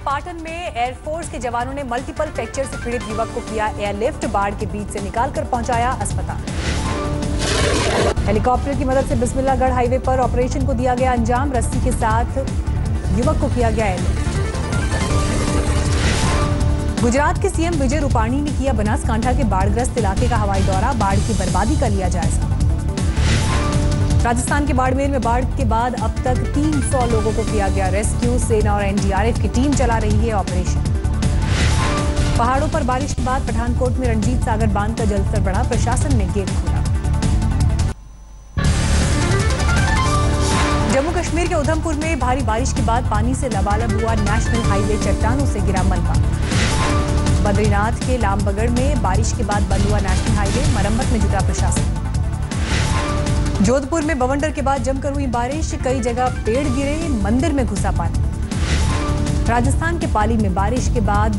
पाटन में एयरफोर्स के जवानों ने मल्टीपल फ्रैक्चर से पीड़ित युवक को किया एयरलिफ्ट, बाढ़ के बीच से निकालकर पहुंचाया अस्पताल। हेलीकॉप्टर की मदद से बिस्मिल्लाहगढ़ हाईवे पर ऑपरेशन को दिया गया अंजाम, रस्सी के साथ युवक को किया गया एयरलिफ्ट। गुजरात के सीएम विजय रूपाणी ने किया बनासकांठा के बाढ़ग्रस्त इलाके का हवाई दौरा, बाढ़ की बर्बादी का लिया जायजा। राजस्थान के बाड़मेर में बाढ़ के बाद अब तक 300 लोगों को किया गया रेस्क्यू, सेना और एनडीआरएफ की टीम चला रही है ऑपरेशन। पहाड़ों पर बारिश के बाद पठानकोट में रणजीत सागर बांध का जलस्तर बढ़ा, प्रशासन ने गेट खोला। जम्मू कश्मीर के उधमपुर में भारी बारिश के बाद पानी से लबालब हुआ नेशनल हाईवे, चट्टानों से गिरा मलबा। बद्रीनाथ के लामबगड़ में बारिश के बाद बंद हुआ नेशनल हाईवे, मरम्मत में जुटा प्रशासन। जोधपुर में बवंडर के बाद जमकर हुई बारिश, कई जगह पेड़ गिरे, मंदिर में घुसा पानी। राजस्थान के पाली में बारिश के बाद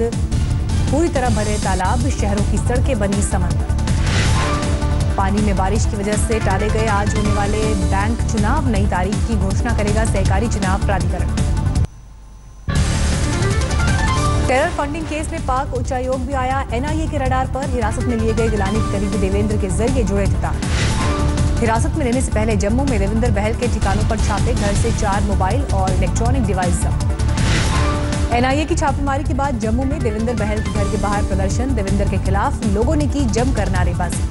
पूरी तरह भरे तालाब, शहरों की सड़कें बनी समंदर। पानी में बारिश की वजह से टाले गए आज होने वाले बैंक चुनाव, नई तारीख की घोषणा करेगा सहकारी चुनाव प्राधिकरण। टेरर फंडिंग केस में पाक उच्चायोग भी आया, एनआईए के रडार पर हिरासत में लिए गए गिलानी के करीबी देवेंद्र के जरिए जुड़े ठिकान। हिरासत में लेने से पहले जम्मू में देवेंद्र बहल के ठिकानों पर छापे, घर से 4 मोबाइल और इलेक्ट्रॉनिक डिवाइस जब्त। एनआईए की छापेमारी के बाद जम्मू में देवेंद्र बहल के घर के बाहर प्रदर्शन, देवेंद्र के खिलाफ लोगों ने की जमकर नारेबाजी।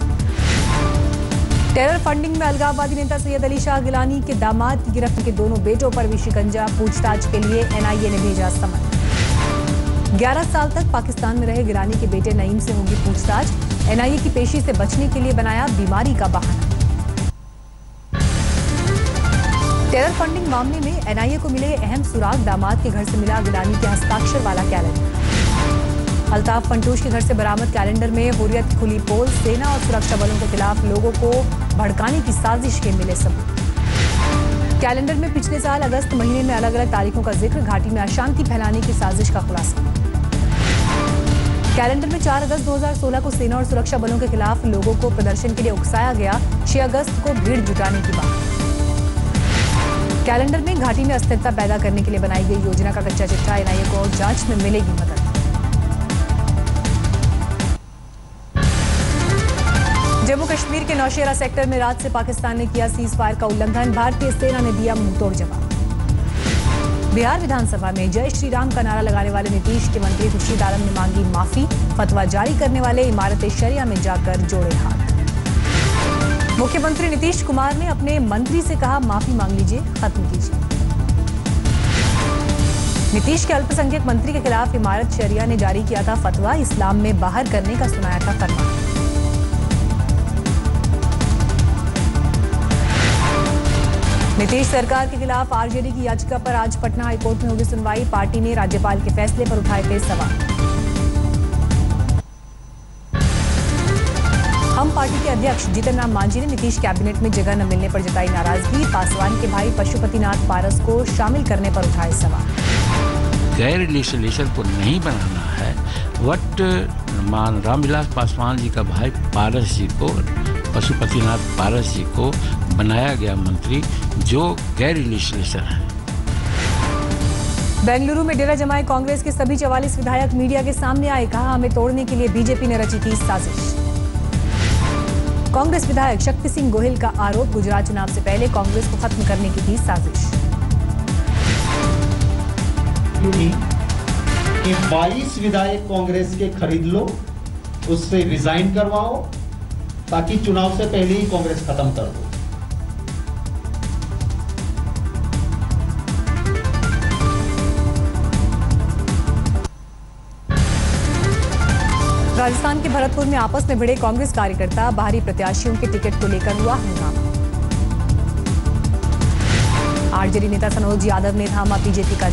टेरर फंडिंग में अलगाववादी नेता सैयद अली शाह गिलानी के दामाद की गिरफ्त के दोनों बेटों पर भी शिकंजा, पूछताछ के लिए एनआईए ने भेजा समन। 11 साल तक पाकिस्तान में रहे गिलानी के बेटे नईम से होगी पूछताछ, एनआईए की पेशी से बचने के लिए बनाया बीमारी का बहाना। टेरर फंडिंग मामले में एनआईए को मिले अहम सुराग, दामाद के घर से मिला गिलानी के हस्ताक्षर वाला कैलेंडर। अल्ताफ फंटूश के घर से बरामद कैलेंडर में हुर्रियत की खुली पोल, सेना और सुरक्षा बलों के खिलाफ लोगों को भड़काने की साजिश के मिले सबूत। कैलेंडर में पिछले साल अगस्त महीने में अलग अलग तारीखों का जिक्र, घाटी में अशांति फैलाने की साजिश का खुलासा। कैलेंडर में 4 अगस्त 2016 को सेना और सुरक्षा बलों के खिलाफ लोगों को प्रदर्शन के लिए उकसाया गया, 6 अगस्त को भीड़ जुटाने की बात। कैलेंडर में घाटी में अस्थिरता पैदा करने के लिए बनाई गई योजना का कच्चा चिट्ठा, एनआईए को जांच में मिलेगी मदद। जम्मू कश्मीर के नौशेरा सेक्टर में रात से पाकिस्तान ने किया सीज फायर का उल्लंघन, भारतीय सेना ने दिया मुंहतोड़ जवाब। बिहार विधानसभा में जय श्री राम का नारा लगाने वाले नीतीश के मंत्री खुर्शीद आलम ने मांगी माफी, फतवा जारी करने वाले इमारत शरिया में जाकर जोड़े हाथ। मुख्यमंत्री नीतीश कुमार ने अपने मंत्री से कहा माफी मांग लीजिए, खत्म कीजिए। नीतीश के अल्पसंख्यक मंत्री के खिलाफ इमारत शरिया ने जारी किया था फतवा, इस्लाम में बाहर करने का सुनाया था फरमान। नीतीश सरकार के खिलाफ आरजेडी की याचिका पर आज पटना हाईकोर्ट में होगी सुनवाई, पार्टी ने राज्यपाल के फैसले पर उठाए थे सवाल। हम पार्टी के अध्यक्ष जीतन राम मांझी ने नीतीश कैबिनेट में जगह न मिलने पर जताई नाराजगी, पासवान के भाई पशुपतिनाथ पारस को शामिल करने पर उठाए सवाल। गैर लेजिस्लेचर को नहीं बनाना है, वट रामविलास पासवान जी का भाई पारस जी को, पशुपतिनाथ पारस जी को बनाया गया मंत्री, जो गैर लेजिस्लेचर है। बेंगलुरु में डेरा जमाए कांग्रेस के सभी 44 विधायक मीडिया के सामने आए, कहा हमें तोड़ने के लिए बीजेपी ने रची थी साजिश। कांग्रेस विधायक शक्ति सिंह गोहिल का आरोप, गुजरात चुनाव से पहले कांग्रेस को खत्म करने की थी साजिश। कि 22 विधायक कांग्रेस के खरीद लो, उससे रिजाइन करवाओ, ताकि चुनाव से पहले ही कांग्रेस खत्म कर दो। राजस्थान के भरतपुर में आपस में भिड़े कांग्रेस कार्यकर्ता, बाहरी प्रत्याशियों के टिकट को लेकर हुआ हंगामा। आरजेडी नेता सनोज यादव ने थामा बीजेपी का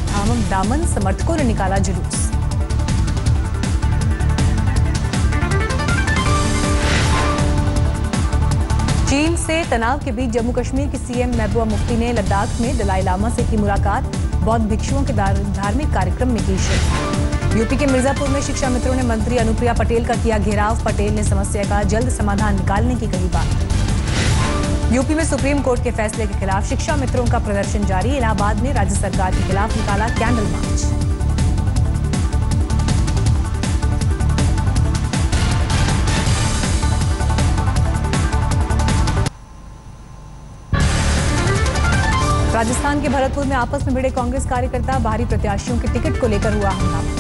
दामन, समर्थकों ने निकाला जुलूस। चीन से तनाव के बीच जम्मू कश्मीर की सीएम महबूबा मुफ्ती ने लद्दाख में दलाई लामा से की मुलाकात, बौद्ध भिक्षुओं के धार्मिक कार्यक्रम में की शिरकत। यूपी के मिर्जापुर में शिक्षा मित्रों ने मंत्री अनुप्रिया पटेल का किया घेराव, पटेल ने समस्या का जल्द समाधान निकालने की कही बात। यूपी में सुप्रीम कोर्ट के फैसले के खिलाफ शिक्षा मित्रों का प्रदर्शन जारी, इलाहाबाद में राज्य सरकार के खिलाफ निकाला कैंडल मार्च। राजस्थान के भरतपुर में आपस में भिड़े कांग्रेस कार्यकर्ता, बाहरी प्रत्याशियों के टिकट को लेकर हुआ हंगामा।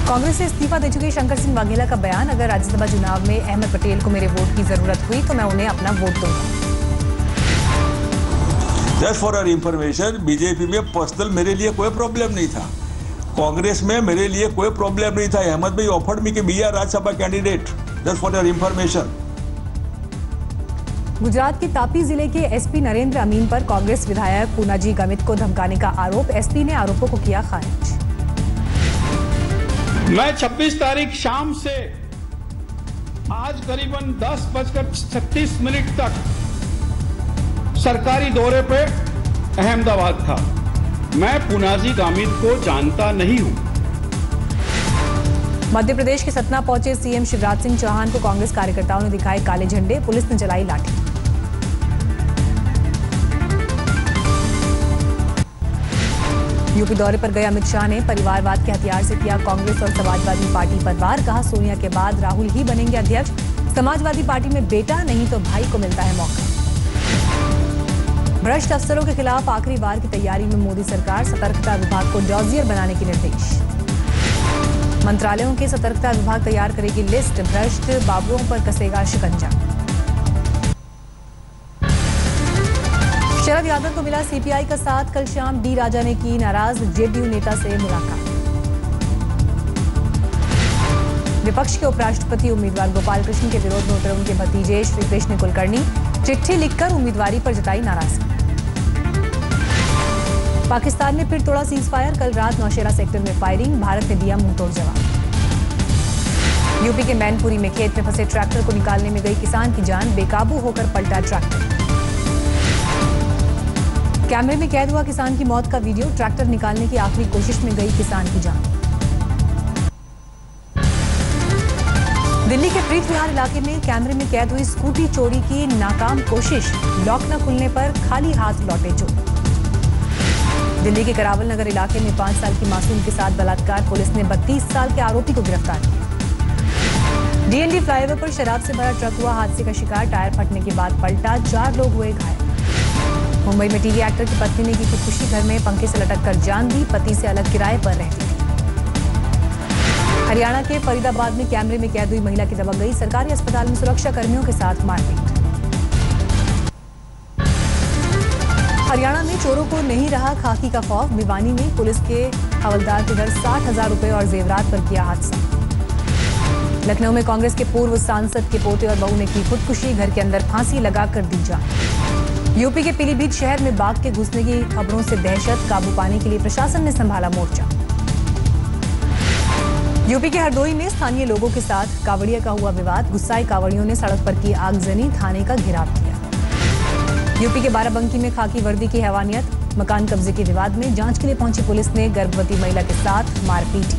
कांग्रेस से इस्तीफा दे चुके शंकर सिंह वाघेला का बयान, अगर राज्यसभा चुनाव में अहमद पटेल को मेरे वोट की जरूरत हुई तो मैं उन्हें अपना वोट दूंगा। Just for your information, BJP में पर्सनल मेरे लिए कोई प्रॉब्लम नहीं था, कांग्रेस में मेरे लिए कोई प्रॉब्लम नहीं था। अहमद भाई ऑफर्ड मी कि be our Rajya Sabha candidate, just for your information. Gujarat के तापी जिले के एसपी नरेंद्र अमीन पर कांग्रेस विधायक पूनाजी गमित को धमकाने का आरोप, एसपी ने आरोपों को किया खारिज। मैं 26 तारीख शाम से आज करीबन 10:36 तक सरकारी दौरे पे अहमदाबाद था। मैं पूनाजी गामित को जानता नहीं हूं। मध्य प्रदेश के सतना पहुंचे सीएम शिवराज सिंह चौहान को कांग्रेस कार्यकर्ताओं ने दिखाए काले झंडे, पुलिस ने चलाई लाठी। यूपी दौरे पर गए अमित शाह ने परिवारवाद के हथियार से किया कांग्रेस और समाजवादी पार्टी पर वार, कहा सोनिया के बाद राहुल ही बनेंगे अध्यक्ष, समाजवादी पार्टी में बेटा नहीं तो भाई को मिलता है मौका। भ्रष्ट अफसरों के खिलाफ आखिरी बार की तैयारी में मोदी सरकार, सतर्कता विभाग को डॉजियर बनाने के निर्देश। मंत्रालयों के सतर्कता विभाग तैयार करेगी लिस्ट, भ्रष्ट बाबुओं पर कसेगा शिकंजा। शरद यादव को मिला सीपीआई का साथ, कल शाम डी राजा ने की नाराज जेडीयू नेता से मुलाकात। विपक्ष के उपराष्ट्रपति उम्मीदवार गोपाल कृष्ण के विरोध में उतरे उनके भतीजे श्री कृष्ण कुलकर्णी, चिट्ठी लिखकर उम्मीदवारी पर जताई नाराजगी। पाकिस्तान ने फिर तोड़ा सीजफायर, कल रात नौशेरा सेक्टर में फायरिंग, भारत ने दिया मुंहतोड़ जवाब। यूपी के मैनपुरी में खेत में फंसे ट्रैक्टर को निकालने में गई किसान की जान, बेकाबू होकर पलटा ट्रैक्टर। कैमरे में कैद हुआ किसान की मौत का वीडियो, ट्रैक्टर निकालने की आखिरी कोशिश में गई किसान की जान। दिल्ली के प्रीत विहार इलाके में कैमरे में कैद हुई स्कूटी चोरी की नाकाम कोशिश, लॉक न खुलने पर खाली हाथ लौटे चोर। दिल्ली के करावल नगर इलाके में 5 साल की मासूम के साथ बलात्कार, पुलिस ने 32 साल के आरोपी को गिरफ्तार किया। डीएनडी फ्लाईओवर पर शराब से भरा ट्रक हुआ हादसे का शिकार, टायर फटने के बाद पलटा, 4 लोग हुए घायल। मुंबई में टीवी एक्टर की पत्नी ने की खुदकुशी, घर में पंखे से लटक कर जान दी, पति से अलग किराए पर रहती थी। हरियाणा के फरीदाबाद में कैमरे में कैद हुई महिला की दबक गई, सरकारी अस्पताल में सुरक्षा कर्मियों के साथ मारपीट। हरियाणा में चोरों को नहीं रहा खाकी का खौफ, भिवानी में पुलिस के हवलदार के घर 60,000 रुपए और जेवरात पर किया हादसा। लखनऊ में कांग्रेस के पूर्व सांसद के पोते और बहू ने की खुदकुशी, घर के अंदर फांसी लगाकर दी जान। यूपी के पीलीभीत शहर में बाघ के घुसने की खबरों से दहशत, काबू पाने के लिए प्रशासन ने संभाला मोर्चा। यूपी के हरदोई में स्थानीय लोगों के साथ कावड़िया का हुआ विवाद, गुस्साए कावड़ियों ने सड़क पर की आगजनी, थाने का घेराव किया। यूपी के बाराबंकी में खाकी वर्दी की हैवानियत, मकान कब्जे के विवाद में जांच के लिए पहुंची पुलिस ने गर्भवती महिला के साथ मारपीट की।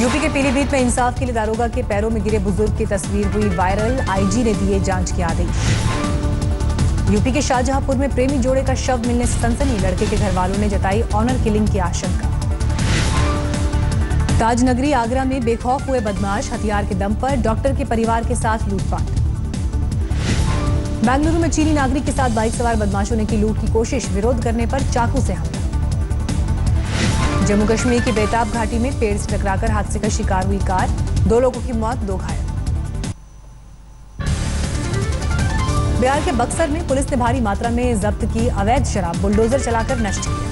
यूपी के पीलीभीत में इंसाफ के लिए दारोगा के पैरों में गिरे बुजुर्ग की तस्वीर हुई वायरल, आईजी ने दिए जांच के आदेश। यूपी के शाहजहांपुर में प्रेमी जोड़े का शव मिलने से सनसनी, लड़के के घर वालों ने जताई ऑनर किलिंग की आशंका। ताजनगरी आगरा में बेखौफ हुए बदमाश, हथियार के दम पर डॉक्टर के परिवार के साथ लूटपाट। बेंगलुरु में चीनी नागरिक के साथ बाइक सवार बदमाशों ने की लूट की कोशिश, विरोध करने पर चाकू से हमला। जम्मू कश्मीर की बेताब घाटी में पेड़ से टकराकर हादसे का शिकार हुई कार, 2 लोगों की मौत, 2 घायल। बिहार के बक्सर में पुलिस ने भारी मात्रा में जब्त की अवैध शराब, बुलडोजर चलाकर नष्ट किया।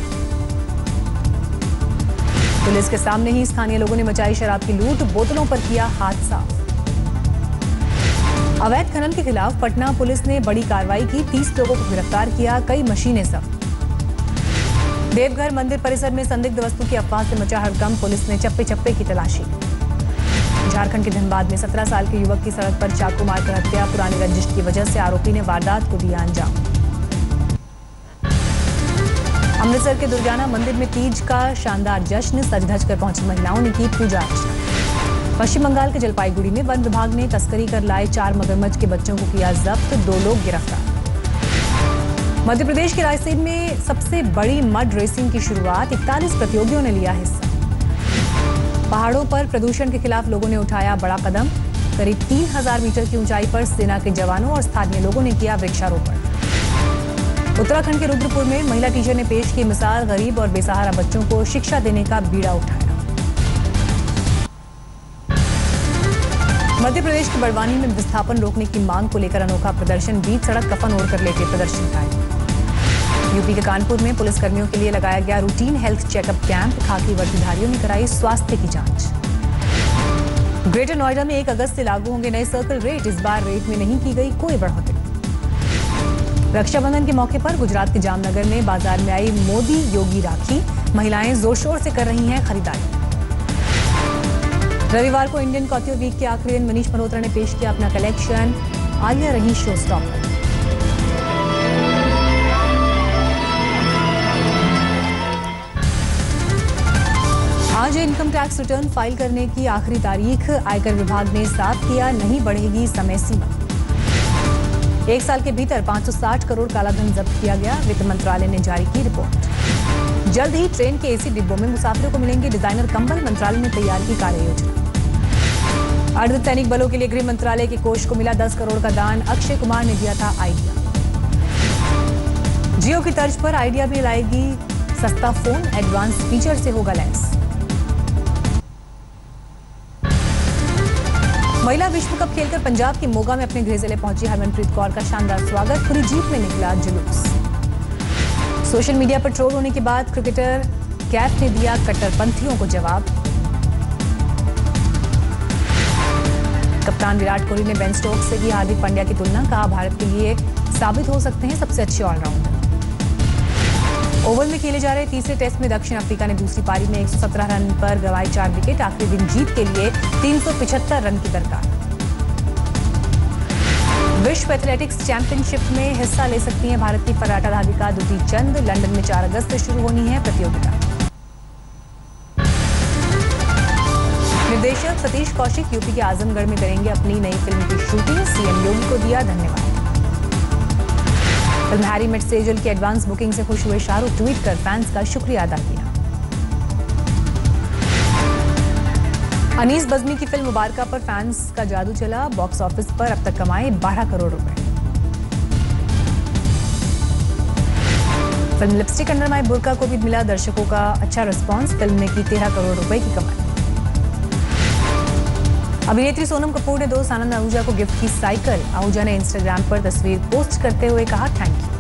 पुलिस के सामने ही स्थानीय लोगों ने मचाई शराब की लूट, बोतलों पर किया हाथ साफ। अवैध खनन के खिलाफ पटना पुलिस ने बड़ी कार्रवाई की, 30 लोगों को गिरफ्तार किया, कई मशीनें जब्त। देवघर मंदिर परिसर में संदिग्ध वस्तु की अफवाह से मचा हड़कंप, पुलिस ने चप्पे चप्पे की तलाशी। झारखंड के धनबाद में 17 साल के युवक की सड़क पर चाकू मारकर हत्या, पुरानी रंजिश की वजह से आरोपी ने वारदात को दिया अंजाम। अमृतसर के दुर्गाना मंदिर में तीज का शानदार जश्न, सज धज कर पहुंची महिलाओं ने की पूजा अर्चना। पश्चिम बंगाल के जलपाईगुड़ी में वन विभाग ने तस्करी कर लाए 4 मगरमच्छ के बच्चों को किया जब्त, 2 लोग गिरफ्तार। मध्य प्रदेश के रायसेन में सबसे बड़ी मड रेसिंग की शुरुआत, 41 प्रतियोगियों ने लिया हिस्सा। पहाड़ों पर प्रदूषण के खिलाफ लोगों ने उठाया बड़ा कदम, करीब 3000 मीटर की ऊंचाई पर सेना के जवानों और स्थानीय लोगों ने किया वृक्षारोपण। उत्तराखंड के रुद्रपुर में महिला टीचर ने पेश की मिसाल, गरीब और बेसहारा बच्चों को शिक्षा देने का बीड़ा उठाया। मध्य प्रदेश के बड़वानी में विस्थापन रोकने की मांग को लेकर अनोखा प्रदर्शन, बीच सड़क कफन ओढ़कर लेटे प्रदर्शनकारी। यूपी के कानपुर में पुलिसकर्मियों के लिए लगाया गया रूटीन हेल्थ चेकअप कैंप, खाकी वर्दीधारियों ने कराई स्वास्थ्य की जांच। ग्रेटर नोएडा में 1 अगस्त से लागू होंगे नए सर्कल रेट, इस बार रेट में नहीं की गई कोई बढ़ोतरी। रक्षाबंधन के मौके पर गुजरात के जामनगर में बाजार में आई मोदी योगी राखी, महिलाएं जोर शोर से कर रही हैं खरीदारी। रविवार को इंडियन कॉथर वीक के आखिरी दिन मनीष मल्होत्रा ने पेश किया अपना कलेक्शन, आलिया रही शो स्टॉपर। आज इनकम टैक्स रिटर्न फाइल करने की आखिरी तारीख, आयकर विभाग ने साफ किया नहीं बढ़ेगी समय सीमा। 1 साल के भीतर 560 करोड़ कालाधन जब्त किया गया, वित्त मंत्रालय ने जारी की रिपोर्ट। जल्द ही ट्रेन के एसी डिब्बों में मुसाफिरों को मिलेंगे डिजाइनर कंबल, मंत्रालय ने तैयार की कार्य योजना। अर्धसैनिक बलों के लिए गृह मंत्रालय के कोष को मिला 10 करोड़ का दान, अक्षय कुमार ने दिया था आइडिया। जियो की तर्ज पर आइडिया भी लाएगी सस्ता फोन, एडवांस फीचर से होगा लैस। महिला विश्व कप खेलकर पंजाब के मोगा में अपने गृह जिले पहुंची हरमनप्रीत कौर का शानदार स्वागत, पूरी जीप में निकला जुलूस। सोशल मीडिया पर ट्रोल होने के बाद क्रिकेटर कैफ ने दिया कट्टरपंथियों को जवाब। कप्तान विराट कोहली ने बेन स्टोक्स से की हार्दिक पांड्या की तुलना, कहा भारत के लिए साबित हो सकते हैं सबसे अच्छे ऑलराउंडर। ओवल में खेले जा रहे तीसरे टेस्ट में दक्षिण अफ्रीका ने दूसरी पारी में 117 रन पर गंवाई 4 विकेट, आखिरी दिन जीत के लिए 375 रन की दरकार। विश्व एथलेटिक्स चैंपियनशिप में हिस्सा ले सकती हैं भारत की फर्राटा धाविका दुती चंद, लंदन में 4 अगस्त से शुरू होनी है प्रतियोगिता। निर्देशक सतीश कौशिक यूपी के आजमगढ़ में करेंगे अपनी नई फिल्म की शूटिंग, सीएम योगी को दिया धन्यवाद। फिल्म हैरी मेट सेजल की एडवांस बुकिंग से खुश हुए शाहरुख, ट्वीट कर फैंस का शुक्रिया अदा किया। अनीस बज़मी की फिल्म मुबारका पर फैंस का जादू चला, बॉक्स ऑफिस पर अब तक कमाए 12 करोड़ रुपए। फिल्म लिपस्टिक अंडर माई बुर्का को भी मिला दर्शकों का अच्छा रिस्पांस, फिल्म ने की 13 करोड़ रुपए की कमाई। अभिनेत्री सोनम कपूर ने दोस्त आनंद आहूजा को गिफ्ट की साइकिल, आहूजा ने इंस्टाग्राम पर तस्वीर पोस्ट करते हुए कहा थैंक यू।